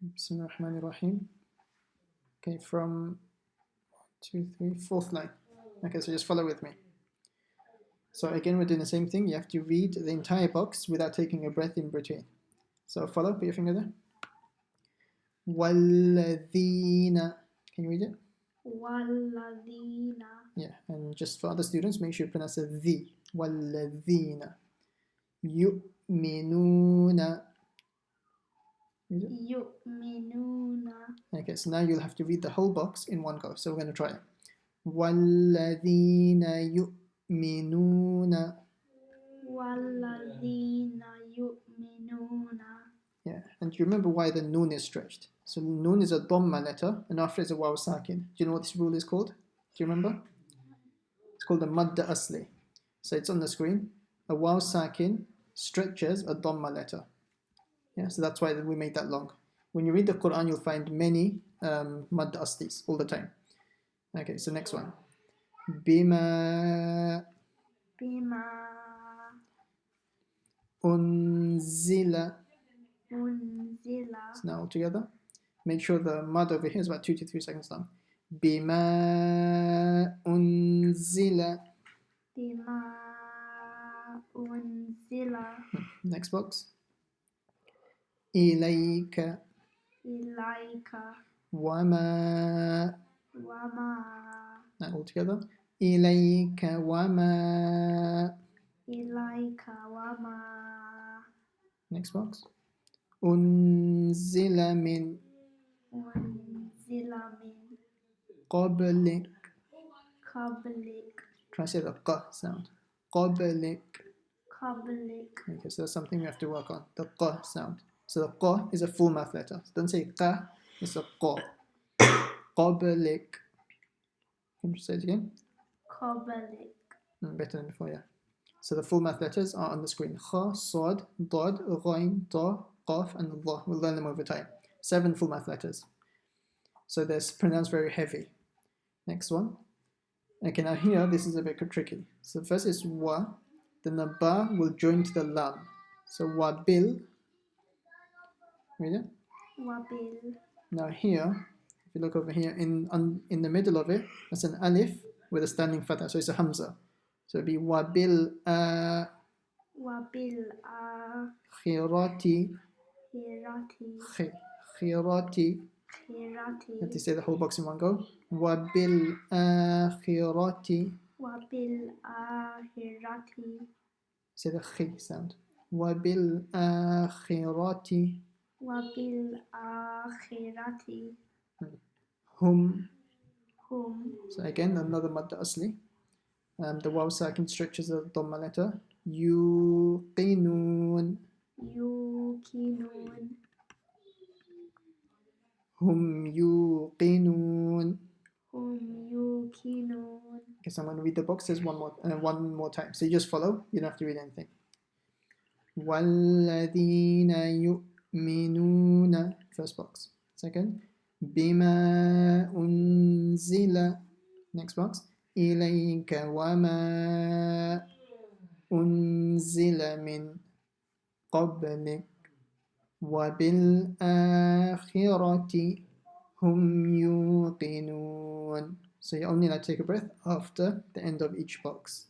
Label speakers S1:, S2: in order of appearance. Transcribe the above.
S1: Bismillahirrahmanirrahim. Okay, from 1, 2, 3, fourth line. Okay, so just follow with me. So again, we're doing the same thing. You have to read the entire box without taking a breath in between. So follow, put your finger there. Walladhina. Can you read it?
S2: Walladhina.
S1: Yeah, and just for other students, make sure you pronounce the. Walladhina. Yu'minuna.
S2: Yu'minuna.
S1: Okay, so now you'll have to read the whole box in one go. So we're going to try it. وَالَّذِينَ يُؤْمِنُونَ.
S2: Walladhina yu'minuna.
S1: Yeah, and do you remember why the noon is stretched? So noon is a dhamma letter, and after it's a waw sakin. Do you know what this rule is called? Do you remember? It's called the madda asli. So it's on the screen. A waw sakin stretches a dhamma letter. Yeah, so that's why we made that long. When you read the Qur'an, you'll find many madda aslis all the time. Okay, so next one. Bima unzila. So now all together. Make sure the mud over here is about 2 to 3 seconds long. Bima unzila. Next box. Ilayka. Wama. Now all together. Ilayka wama. Next box. Unzila min. Qablik. Try to say the qa sound. Qablik. Okay, so that's something we have to work on. The qa sound. So the qa is a full mouth letter. So don't say qa, it's a qa. Qablik. Can you say it again?
S2: Qablik.
S1: Better than before, yeah. So the full mouth letters are on the screen. Kha, Sad, Dad, Ghain, Ta, Qaf, and Dha. We'll learn them over time. 7 full mouth letters. So they're pronounced very heavy. Next one. Okay, now here, this is a bit tricky. So first is wa, then the ba will join to the lam. So wabil. Read it?
S2: Wabil.
S1: Now here, if you look over here, in the middle of it, that's an alif with a standing fatha, so it's a hamza. So it'd be wabil khirati. Khirati. You have to say the whole box in one go. Wabil akhirati. Say the khi sound. Wabil akhirati. Hum. So again, another madda asli. The waw sakin stretches the dhamma letter. Yuqinun. Hum yuqinun. Okay, so I'm going to read the boxes one more time. So you just follow. You don't have to read anything. وَالَّذِينَ يُؤْمِنُونَ. First box. Second. بِمَا أُنزِلَ. Next box. إِلَيْكَ وَمَا أُنزِلَ مِنْ قَبْلِكَ وَبِالْآخِرَةِ هُمْ يُوقِنُونَ. So you only like to take a breath after the end of each box.